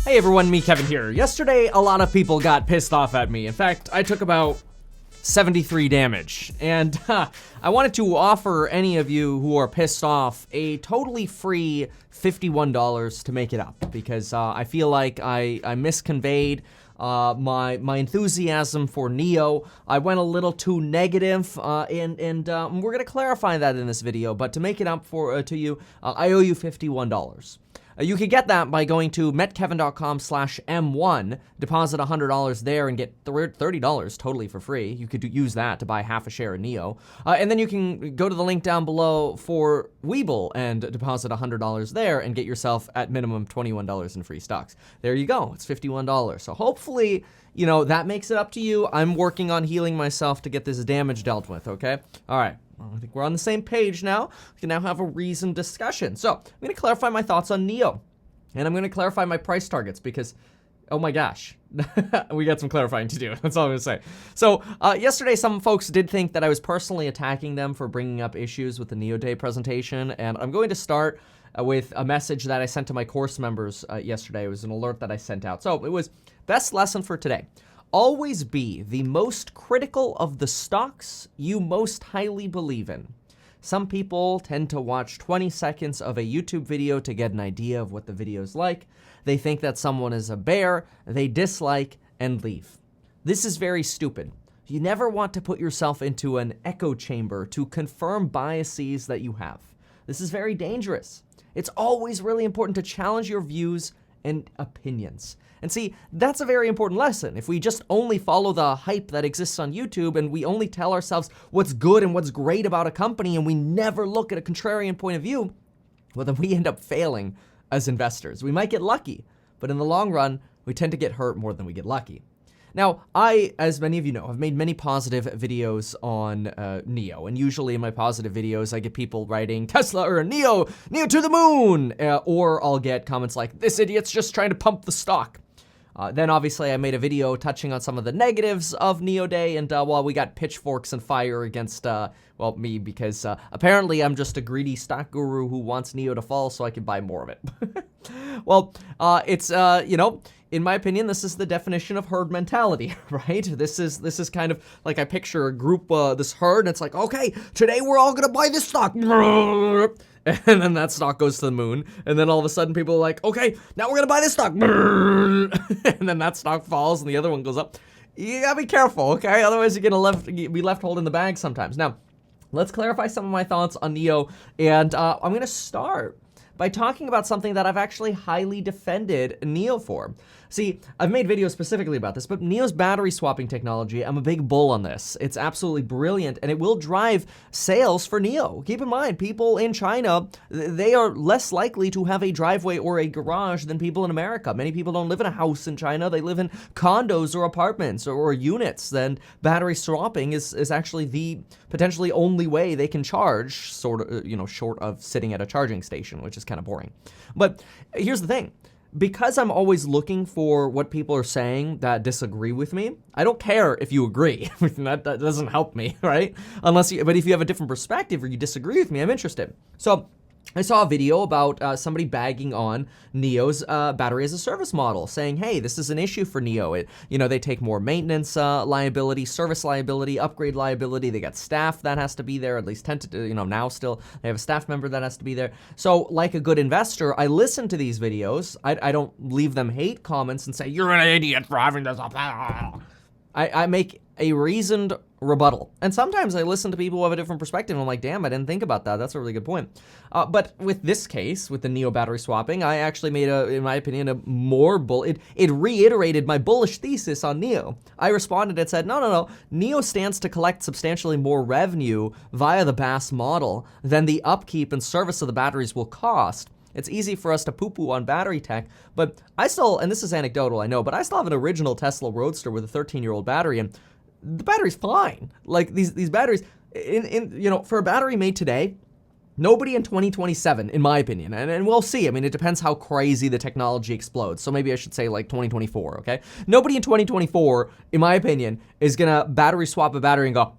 Hey everyone, me Kevin here. Yesterday, a lot of people got pissed off at me. In fact, I took about 73 damage. And I wanted to offer any of you who are pissed off a totally free $51 to make it up. Because I feel like I misconveyed my enthusiasm for Neo. I went a little too negative, and we're gonna clarify that in this video. But to make it up to you, I owe you $51. You could get that by going to metkevin.com/M1, deposit $100 there and get $30 totally for free. You could use that to buy half a share of Neo. And then you can go to the link down below for Webull and deposit $100 there and get yourself at minimum $21 in free stocks. There you go, it's $51. So hopefully, you know, that makes it up to you. I'm working on healing myself to get this damage dealt with, okay? All right. I think we're on the same page now. We can now have a reasoned discussion. So I'm going to clarify my thoughts on Neo. And I'm going to clarify my price targets because, oh my gosh, we got some clarifying to do. That's all I'm going to say. So yesterday, some folks did think that I was personally attacking them for bringing up issues with the Neo Day presentation. And I'm going to start with a message that I sent to my course members yesterday. It was an alert that I sent out. So it was best lesson for today. Always be the most critical of the stocks you most highly believe in. Some people tend to watch 20 seconds of a YouTube video to get an idea of what the video is like. They think that someone is a bear, they dislike, and leave. This is very stupid. You never want to put yourself into an echo chamber to confirm biases that you have. This is very dangerous. It's always really important to challenge your views and opinions. And see, that's a very important lesson. If we just only follow the hype that exists on YouTube and we only tell ourselves what's good and what's great about a company and we never look at a contrarian point of view, well, then we end up failing as investors. We might get lucky, but in the long run, we tend to get hurt more than we get lucky. Now, I, as many of you know, have made many positive videos on Neo, and usually in my positive videos, I get people writing Tesla or Neo to the moon, or I'll get comments like, this idiot's just trying to pump the stock. Then obviously I made a video touching on some of the negatives of Neo Day, and well, we got pitchforks and fire against, well, me, because apparently I'm just a greedy stock guru who wants Neo to fall so I can buy more of it. Well, it's, you know, in my opinion, this is the definition of herd mentality, right? This is kind of like I picture a group, this herd, and it's like, okay, today we're all gonna buy this stock. And then that stock goes to the moon, and then all of a sudden people are like, okay, now we're gonna buy this stock. And then that stock falls and the other one goes up. You gotta be careful, okay? Otherwise you're gonna be left holding the bag sometimes. Now, let's clarify some of my thoughts on Neo, and I'm gonna start by talking about something that I've actually highly defended Neo for. See, I've made videos specifically about this, but Neo's battery swapping technology, I'm a big bull on this. It's absolutely brilliant, and it will drive sales for Neo. Keep in mind, people in China, they are less likely to have a driveway or a garage than people in America. Many people don't live in a house in China. They live in condos or apartments or units. Then battery swapping is actually the potentially only way they can charge, sort of, you know, short of sitting at a charging station, which is kind of boring. But here's the thing. Because I'm always looking for what people are saying that disagree with me, I don't care if you agree. that doesn't help me, right? But if you have a different perspective or you disagree with me, I'm interested. So I saw a video about somebody bagging on Neo's battery as a service model, saying, hey, this is an issue for Neo. You know, they take more maintenance liability, service liability, upgrade liability. They got staff that has to be there, at least now still. They have a staff member that has to be there. So like a good investor, I listen to these videos. I don't leave them hate comments and say, you're an idiot for having this up. I make a reasoned rebuttal. And sometimes I listen to people who have a different perspective and I'm like, damn, I didn't think about that. That's a really good point. But with this case, with the Neo battery swapping, I actually made in my opinion, a more it reiterated my bullish thesis on Neo. I responded and said, no. Neo stands to collect substantially more revenue via the BaaS model than the upkeep and service of the batteries will cost. It's easy for us to poo-poo on battery tech, but I still, and this is anecdotal, I know, but I still have an original Tesla Roadster with a 13-year-old battery, and the battery's fine. Like these batteries, you know, for a battery made today, nobody in 2027, in my opinion, and we'll see. I mean, it depends how crazy the technology explodes. So maybe I should say like 2024, okay? Nobody in 2024, in my opinion, is gonna battery swap a battery and go,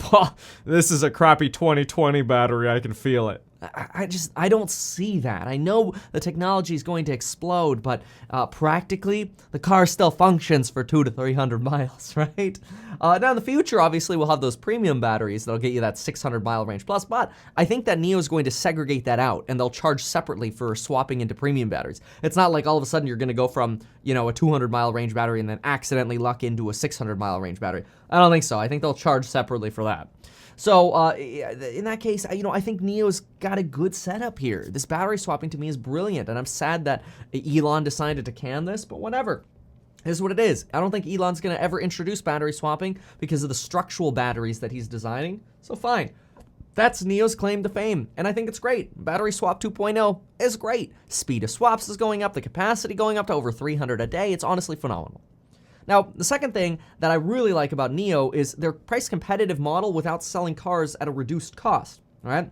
this is a crappy 2020 battery, I can feel it. I don't see that. I know the technology is going to explode, but practically, the car still functions for 200 to 300 miles, right? Now in the future, obviously, we'll have those premium batteries that'll get you that 600 mile range plus, but I think that NIO is going to segregate that out, and they'll charge separately for swapping into premium batteries. It's not like all of a sudden you're going to go from, a 200 mile range battery and then accidentally luck into a 600 mile range battery. I don't think so. I think they'll charge separately for that. So in that case, I think NIO's got a good setup here. This battery swapping to me is brilliant, and I'm sad that Elon decided to can this, but whatever. This is what it is. I don't think Elon's going to ever introduce battery swapping because of the structural batteries that he's designing, so fine. That's NIO's claim to fame, and I think it's great. Battery swap 2.0 is great. Speed of swaps is going up, the capacity going up to over 300 a day. It's honestly phenomenal. Now, the second thing that I really like about NIO is their price competitive model without selling cars at a reduced cost, all right?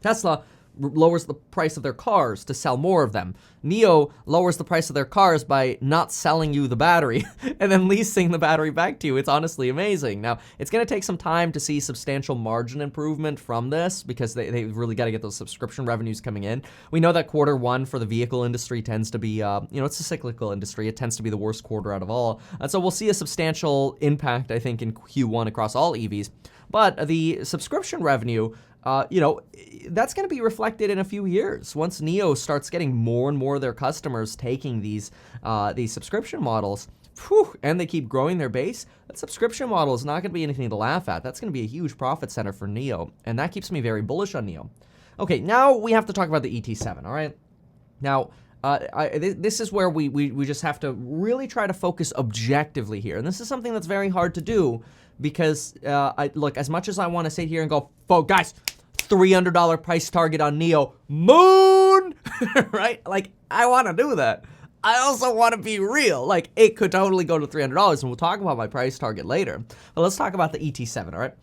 Tesla lowers the price of their cars to sell more of them. NIO lowers the price of their cars by not selling you the battery and then leasing the battery back to you. It's honestly amazing. Now, it's going to take some time to see substantial margin improvement from this because they really got to get those subscription revenues coming in. We know that quarter one for the vehicle industry tends to be, it's a cyclical industry. It tends to be the worst quarter out of all. And so we'll see a substantial impact, I think, in Q1 across all EVs. But the subscription revenue, that's going to be reflected in a few years once NIO starts getting more and more of their customers taking these subscription models. And they keep growing their base. That subscription model is not going to be anything to laugh at. That's going to be a huge profit center for NIO, and that keeps me very bullish on NIO. Okay, now we have to talk about the ET7. All right, now. This is where we just have to really try to focus objectively here. And this is something that's very hard to do because, look, as much as I want to sit here and go, guys, $300 price target on NIO, moon, right? Like, I want to do that. I also want to be real. Like, it could totally go to $300, and we'll talk about my price target later. But let's talk about the ET7, all right?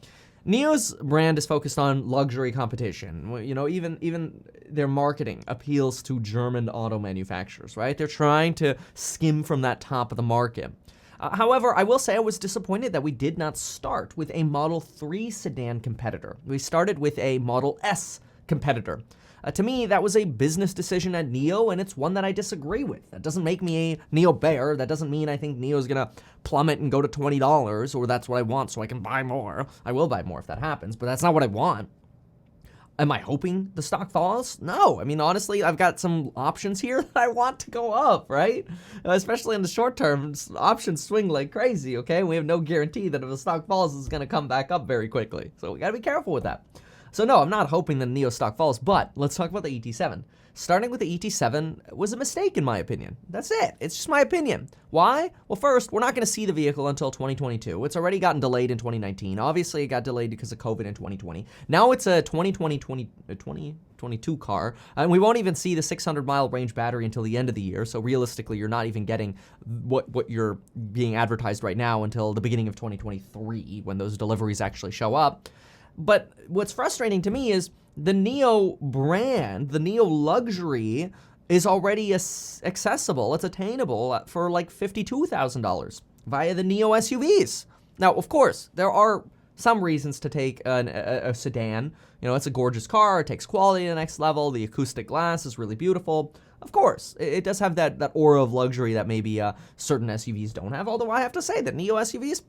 NIO's brand is focused on luxury competition. Even their marketing appeals to German auto manufacturers, right? They're trying to skim from that top of the market. However, I will say I was disappointed that we did not start with a Model 3 sedan competitor. We started with a Model S competitor. To me, that was a business decision at NIO, and it's one that I disagree with. That doesn't make me a NIO bear. That doesn't mean I think NIO's going to plummet and go to $20, or that's what I want so I can buy more. I will buy more if that happens, but that's not what I want. Am I hoping the stock falls? No. I mean, honestly, I've got some options here that I want to go up, right? Especially in the short term, options swing like crazy, okay? We have no guarantee that if the stock falls, it's going to come back up very quickly. So we got to be careful with that. So no, I'm not hoping the NIO stock falls, but let's talk about the ET7. Starting with the ET7 was a mistake in my opinion. That's it. It's just my opinion. Why? Well, first, we're not going to see the vehicle until 2022. It's already gotten delayed in 2019. Obviously, it got delayed because of COVID in 2020. Now it's a 2022 car, and we won't even see the 600-mile range battery until the end of the year. So realistically, you're not even getting what you're being advertised right now until the beginning of 2023 when those deliveries actually show up. But what's frustrating to me is the NIO brand, the NIO luxury, is already accessible. It's attainable for like $52,000 via the NIO SUVs. Now, of course, there are some reasons to take a sedan. It's a gorgeous car. It takes quality to the next level. The acoustic glass is really beautiful. Of course, it does have that aura of luxury that maybe certain SUVs don't have. Although I have to say that NIO SUVs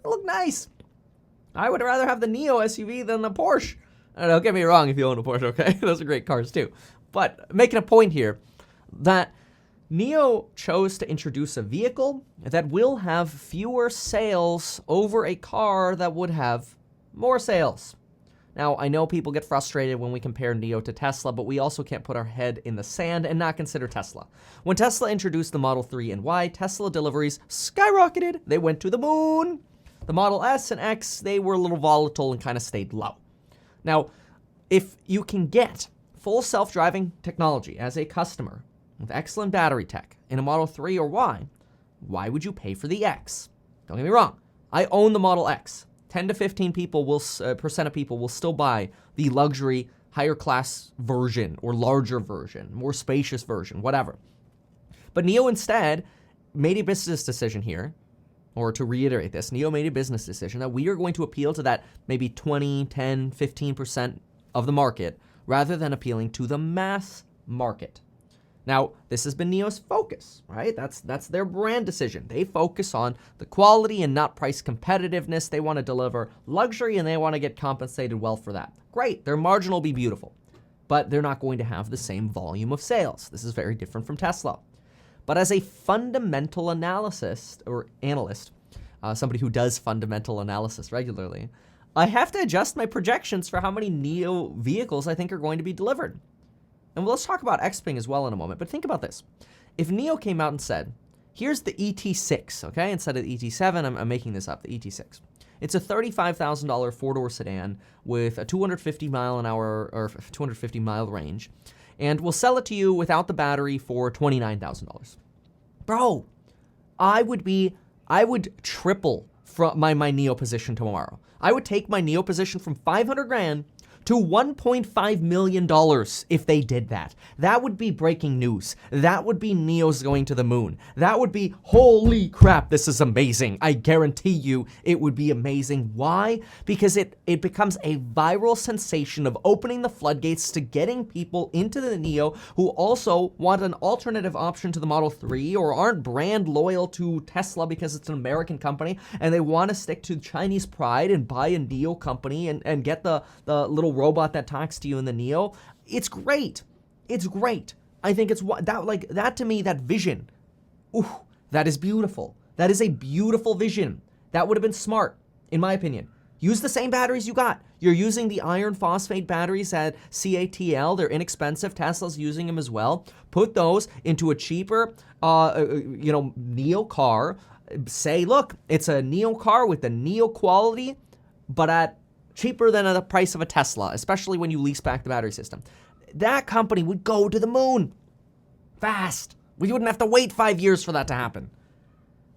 look nice. I would rather have the NIO SUV than the Porsche. Don't get me wrong if you own a Porsche, okay? Those are great cars too. But making a point here that NIO chose to introduce a vehicle that will have fewer sales over a car that would have more sales. Now, I know people get frustrated when we compare NIO to Tesla, but we also can't put our head in the sand and not consider Tesla. When Tesla introduced the Model 3 and Y, Tesla deliveries skyrocketed. They went to the moon. The Model S and X, they were a little volatile and kind of stayed low. Now, if you can get full self-driving technology as a customer with excellent battery tech in a Model 3 or Y, why would you pay for the X? Don't get me wrong. I own the Model X. 10 to 15 percent of people will still buy the luxury, higher class version or larger version, more spacious version, whatever. But NIO instead made a business decision here. Or to reiterate this, NIO made a business decision that we are going to appeal to that maybe 20, 10, 15% of the market rather than appealing to the mass market. Now, this has been NIO's focus, right? That's their brand decision. They focus on the quality and not price competitiveness. They want to deliver luxury and they want to get compensated well for that. Great, their margin will be beautiful, but they're not going to have the same volume of sales. This is very different from Tesla. But as a fundamental analyst, somebody who does fundamental analysis regularly, I have to adjust my projections for how many NIO vehicles I think are going to be delivered. And let's talk about Xpeng as well in a moment, but think about this. If NIO came out and said, here's the ET6, okay? Instead of the ET7, I'm making this up, the ET6. It's a $35,000 four-door sedan with a 250 mile an hour or 250 mile range, and we'll sell it to you without the battery for $29,000. Bro, I would triple from my NIO position tomorrow. I would take my NIO position from 500 grand to $1.5 million if they did that. That would be breaking news. That would be NIO's going to the moon. That would be, holy crap, this is amazing. I guarantee you it would be amazing. Why? Because it becomes a viral sensation of opening the floodgates to getting people into the NIO who also want an alternative option to the Model 3 or aren't brand loyal to Tesla because it's an American company and they want to stick to Chinese pride and buy a NIO company and get the little robot that talks to you in the NIO. It's great. It's great. I think it's that to me, that vision. Ooh, that is beautiful. That is a beautiful vision. That would have been smart, in my opinion. Use the same batteries you got. You're using the iron phosphate batteries at CATL. They're inexpensive. Tesla's using them as well. Put those into a cheaper, NIO car. Say, look, it's a NIO car with the NIO quality, but at cheaper than the price of a Tesla, especially when you lease back the battery system. That company would go to the moon fast. We wouldn't have to wait 5 years for that to happen.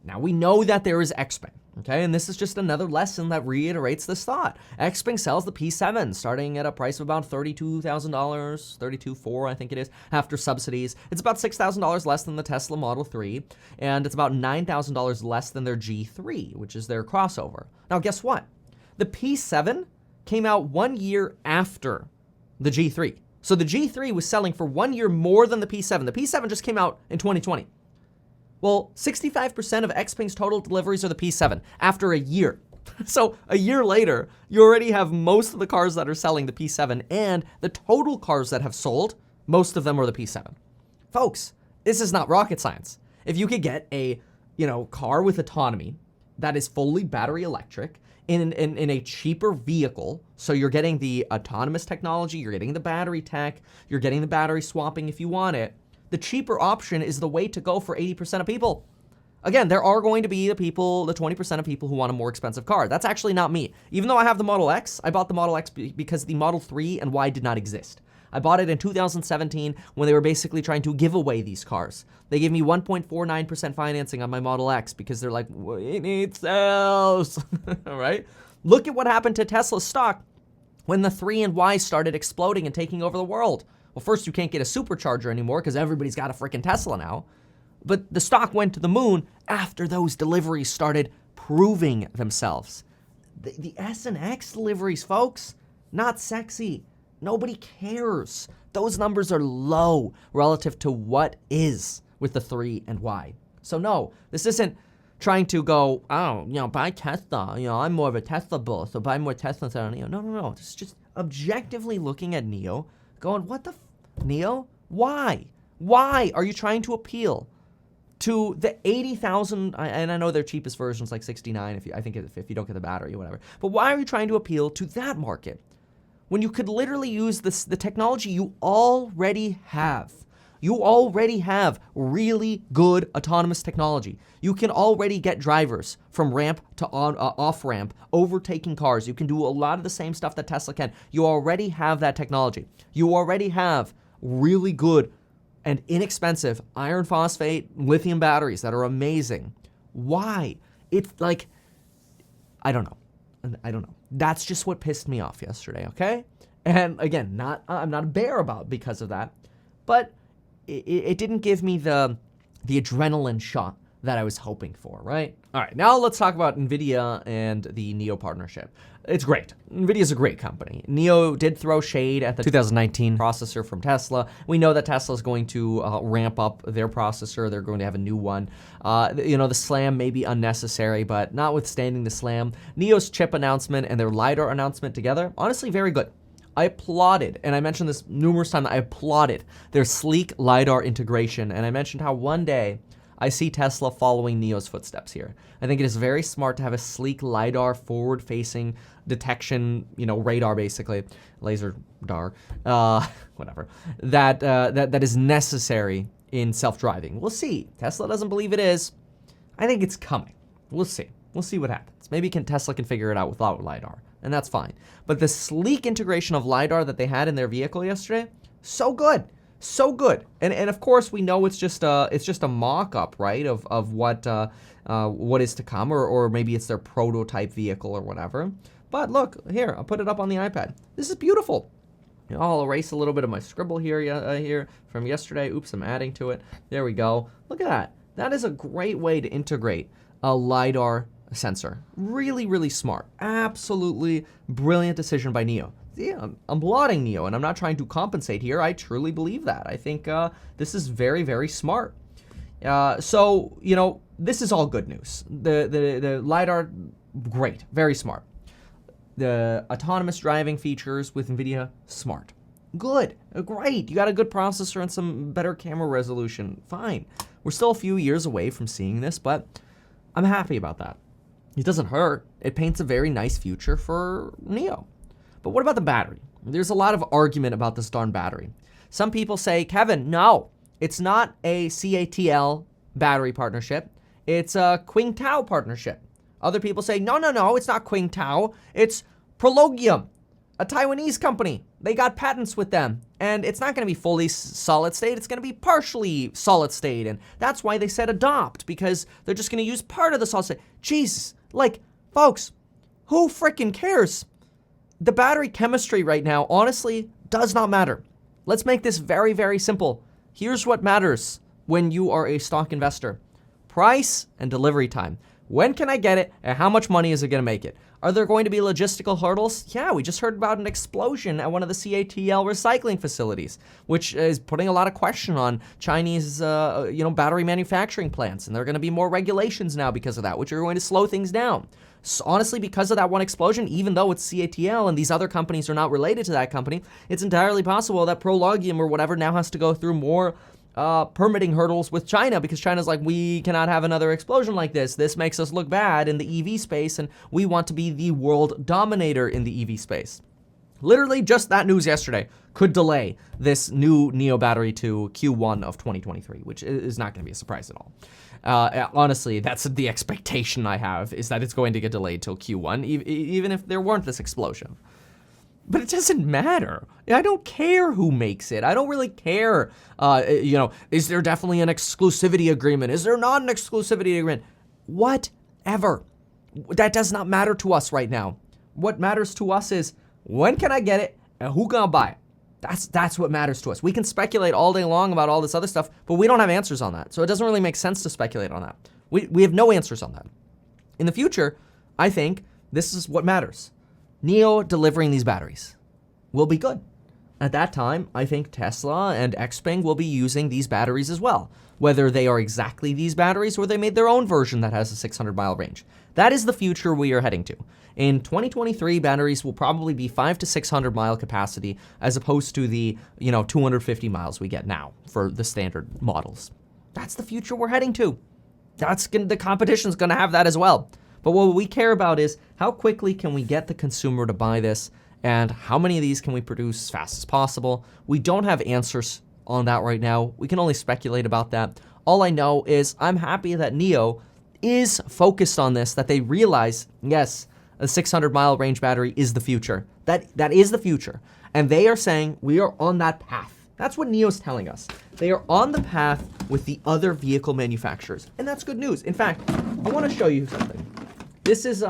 Now, we know that there is Xpeng, okay? And this is just another lesson that reiterates this thought. Xpeng sells the P7 starting at a price of about $32,000, $32,400, I think it is, after subsidies. It's about $6,000 less than the Tesla Model 3, and it's about $9,000 less than their G3, which is their crossover. Now, guess what? The P7 came out 1 year after the G3. So the G3 was selling for 1 year more than the P7. The P7 just came out in 2020. Well, 65% of Xpeng's total deliveries are the P7 after a year. So a year later, you already have most of the cars that are selling the P7, and the total cars that have sold, most of them are the P7. Folks, this is not rocket science. If you could get a, car with autonomy that is fully battery electric in a cheaper vehicle, so you're getting the autonomous technology, you're getting the battery tech, you're getting the battery swapping if you want it, the cheaper option is the way to go for 80% of people. Again, there are going to be the 20% of people who want a more expensive car. That's actually not me. Even though I have the Model X, I bought the Model X because the Model 3 and Y did not exist. I bought it in 2017 when they were basically trying to give away these cars. They gave me 1.49% financing on my Model X because they're like, we need sales, all right? Look at what happened to Tesla stock when the 3 and Y started exploding and taking over the world. Well, first, you can't get a supercharger anymore because everybody's got a freaking Tesla now. But the stock went to the moon after those deliveries started proving themselves. The S and X deliveries, folks, not sexy. Nobody cares. Those numbers are low relative to what is with the 3 and Y. So no, this isn't trying to go, buy Tesla. I'm more of a Tesla bull, so buy more Teslas than NIO. No. It's just objectively looking at NIO, going, what the NIO? Why? Why are you trying to appeal to the 80,000, and I know their cheapest version is like 69 if you don't get the battery or whatever, but why are you trying to appeal to that market when you could literally use the technology you already have? You already have really good autonomous technology. You can already get drivers from ramp to off ramp, overtaking cars. You can do a lot of the same stuff that Tesla can. You already have that technology. You already have really good and inexpensive iron phosphate lithium batteries that are amazing. Why? It's like, I don't know. That's just what pissed me off yesterday, okay? And again, I'm not a bear because of that, but it didn't give me the adrenaline shot that I was hoping for, right? All right, now let's talk about Nvidia and the NIO partnership. It's great. Nvidia's a great company. NIO did throw shade at the 2019 processor from Tesla. We know that Tesla is going to ramp up their processor. They're going to have a new one. The SLAM may be unnecessary, but notwithstanding the SLAM, NIO's chip announcement and their Lidar announcement together, honestly, very good. I applauded, and I mentioned this numerous times, I applauded their sleek Lidar integration, and I mentioned how one day I see Tesla following NIO's footsteps here. I think it is very smart to have a sleek Lidar forward-facing detection, radar basically, laser dar, whatever, that is necessary in self-driving. We'll see. Tesla doesn't believe it is. I think it's coming. We'll see. We'll see what happens. Maybe Tesla can figure it out without Lidar, and that's fine. But the sleek integration of Lidar that they had in their vehicle yesterday, so good. So good, and of course we know it's just a mock-up, right, of what is to come, or maybe it's their prototype vehicle or whatever. But look here, I'll put it up on the iPad. This is beautiful. I'll erase a little bit of my scribble here from yesterday. Oops, I'm adding to it. There we go. Look at that. That is a great way to integrate a Lidar sensor. Really, really smart. Absolutely brilliant decision by NIO. Yeah, I'm applauding NIO, and I'm not trying to compensate here. I truly believe that. I think this is very, very smart. So, this is all good news. The Lidar, great, very smart. The autonomous driving features with Nvidia, smart. Good, great. You got a good processor and some better camera resolution. Fine. We're still a few years away from seeing this, but I'm happy about that. It doesn't hurt. It paints a very nice future for NIO. But what about the battery? There's a lot of argument about this darn battery. Some people say, Kevin, no, it's not a CATL battery partnership. It's a Qingtao partnership. Other people say, no, it's not Qingtao. It's Prologium, a Taiwanese company. They got patents with them. And it's not going to be fully solid state. It's going to be partially solid state. And that's why they said adopt, because they're just going to use part of the solid state. Jesus, folks, who freaking cares? The battery chemistry right now, honestly, does not matter. Let's make this very, very simple. Here's what matters when you are a stock investor. Price and delivery time. When can I get it, and how much money is it going to make it? Are there going to be logistical hurdles? Yeah, we just heard about an explosion at one of the CATL recycling facilities, which is putting a lot of question on Chinese, battery manufacturing plants, and there are going to be more regulations now because of that, which are going to slow things down. So honestly, because of that one explosion, even though it's CATL and these other companies are not related to that company, it's entirely possible that Prologium or whatever now has to go through more permitting hurdles with China, because China's like, we cannot have another explosion like this. This makes us look bad in the EV space, and we want to be the world dominator in the EV space. Literally just that news yesterday could delay this new NIO battery to Q1 of 2023, which is not going to be a surprise at all. Honestly, that's the expectation I have, is that it's going to get delayed till Q1, even if there weren't this explosion. But it doesn't matter. I don't care who makes it. I don't really care, is there definitely an exclusivity agreement? Is there not an exclusivity agreement? Whatever. That does not matter to us right now. What matters to us is, when can I get it and who gonna buy it? That's what matters to us. We can speculate all day long about all this other stuff, but we don't have answers on that. So it doesn't really make sense to speculate on that. We have no answers on that. In the future, I think this is what matters. NIO delivering these batteries will be good. At that time, I think Tesla and Xpeng will be using these batteries as well, whether they are exactly these batteries or they made their own version that has a 600-mile range. That is the future we are heading to. In 2023, batteries will probably be 500 to 600-mile capacity, as opposed to the 250 miles we get now for the standard models. That's the future we're heading to. The competition's going to have that as well. But what we care about is, how quickly can we get the consumer to buy this, and how many of these can we produce as fast as possible? We don't have answers on that right now. We can only speculate about that. All I know is I'm happy that NIO is focused on this, that they realize, yes, a 600-mile range battery is the future. That is the future. And they are saying we are on that path. That's what NIO's telling us. They are on the path with the other vehicle manufacturers. And that's good news. In fact, I want to show you something. This is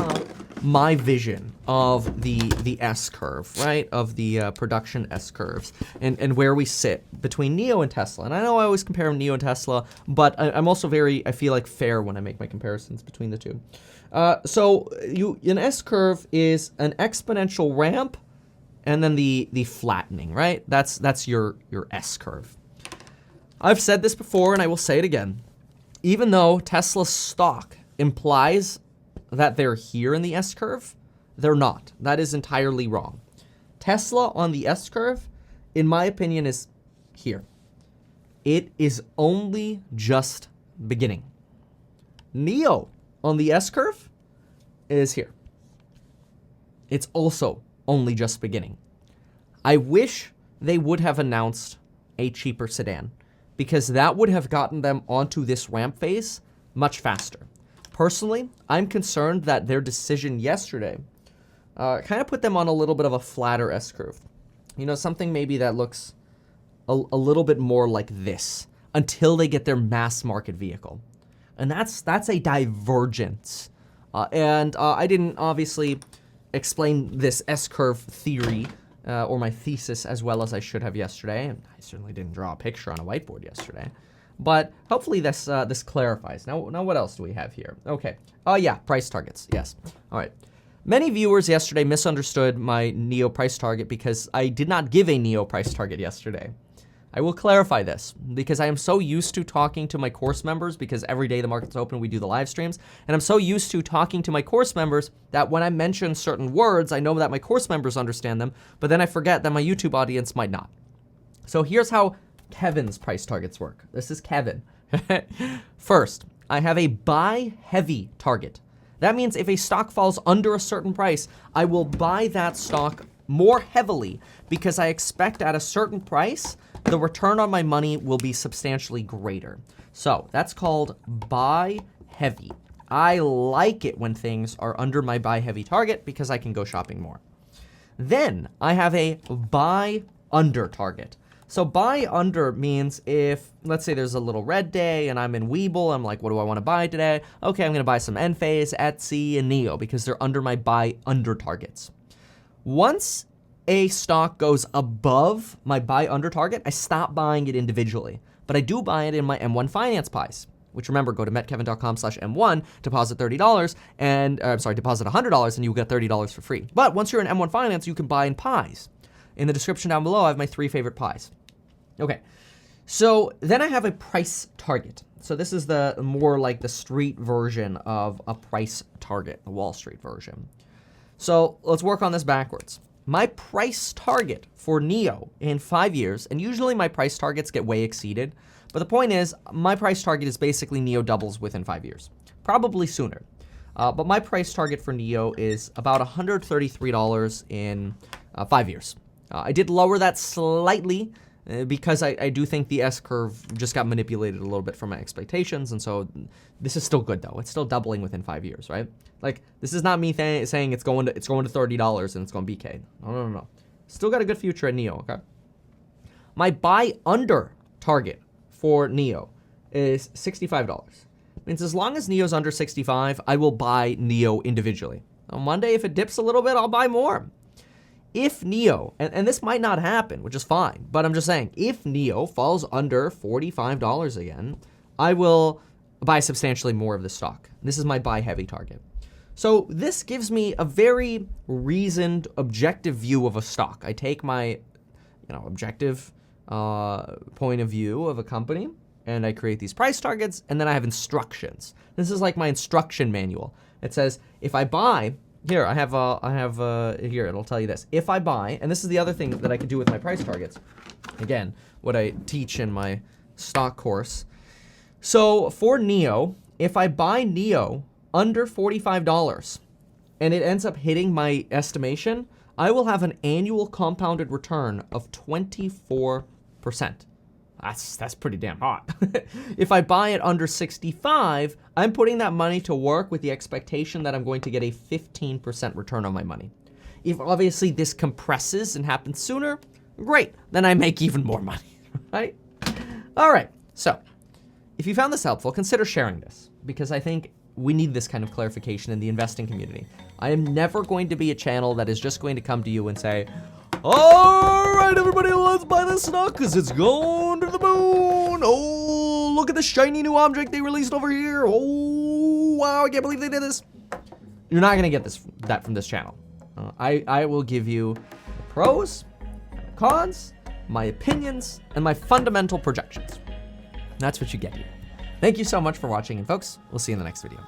my vision of the S curve, right? Of the production S curves and where we sit between NIO and Tesla. And I know I always compare NIO and Tesla, but I'm also I feel like fair when I make my comparisons between the two. So an S curve is an exponential ramp and then the flattening, right? That's your S curve. I've said this before and I will say it again. Even though Tesla's stock implies that they're here in the S curve, they're not. That is entirely wrong. Tesla on the S curve, in my opinion, is here. It is only just beginning. NIO on the S curve is here. It's also only just beginning. I wish they would have announced a cheaper sedan because that would have gotten them onto this ramp phase much faster. Personally, I'm concerned that their decision yesterday kind of put them on a little bit of a flatter S curve. You know, something maybe that looks a little bit more like this until they get their mass market vehicle. And that's a divergence. I didn't obviously explain this S curve theory or my thesis as well as I should have yesterday. And I certainly didn't draw a picture on a whiteboard yesterday. But hopefully this clarifies. Now what else do we have here? Okay. Oh yeah, price targets. Yes. All right. Many viewers yesterday misunderstood my NIO price target because I did not give a NIO price target yesterday. I will clarify this because I am so used to talking to my course members because every day the market's open, we do the live streams. And I'm so used to talking to my course members that when I mention certain words, I know that my course members understand them, but then I forget that my YouTube audience might not. So here's how Kevin's price targets work. This is Kevin. First, I have a buy heavy target. That means if a stock falls under a certain price, I will buy that stock more heavily because I expect at a certain price, the return on my money will be substantially greater. So that's called buy heavy. I like it when things are under my buy heavy target because I can go shopping more. Then I have a buy under target. So buy under means if, let's say there's a little red day and I'm in Webull, I'm like, what do I want to buy today? Okay, I'm going to buy some Enphase, Etsy, and NIO because they're under my buy under targets. Once a stock goes above my buy under target, I stop buying it individually, but I do buy it in my M1 finance pies, which remember, go to metkevin.com/M1, deposit $30 and, deposit $100 and you'll get $30 for free. But once you're in M1 finance, you can buy in pies. In the description down below, I have my 3 favorite pies. Okay, so then I have a price target. So this is the more like the street version of a price target, the Wall Street version. So let's work on this backwards. My price target for NIO in 5 years, and usually my price targets get way exceeded, but the point is my price target is basically NIO doubles within 5 years, probably sooner. But my price target for NIO is about $133 in 5 years. I did lower that slightly because I do think the S curve just got manipulated a little bit from my expectations, and so this is still good though. It's still doubling within 5 years, right? Like this is not me saying it's going to $30 and it's going to BK. No. Still got a good future at NIO. Okay. My buy under target for NIO is $65. Means as long as NIO's under 65, I will buy NIO individually. On Monday, if it dips a little bit, I'll buy more. If NIO, and this might not happen, which is fine, but I'm just saying, if NIO falls under $45 again, I will buy substantially more of the stock. This is my buy heavy target. So this gives me a very reasoned, objective view of a stock. I take my, objective point of view of a company, and I create these price targets, and then I have instructions. This is like my instruction manual. It says, if I buy, here, I have here, it'll tell you this. If I buy, and this is the other thing that I can do with my price targets. Again, what I teach in my stock course. So for NIO, if I buy NIO under $45 and it ends up hitting my estimation, I will have an annual compounded return of 24%. That's pretty damn hot. If I buy it under 65, I'm putting that money to work with the expectation that I'm going to get a 15% return on my money. If obviously this compresses and happens sooner, great. Then I make even more money, right? All right. So if you found this helpful, consider sharing this because I think we need this kind of clarification in the investing community. I am never going to be a channel that is just going to come to you and say, all right, everybody, let's buy this stock because it's going to the moon. Oh, look at the shiny new object they released over here. Oh, wow, I can't believe they did this. You're not going to get that from this channel. I will give you the pros, cons, my opinions, and my fundamental projections. That's what you get here. Thank you so much for watching, and folks, we'll see you in the next video.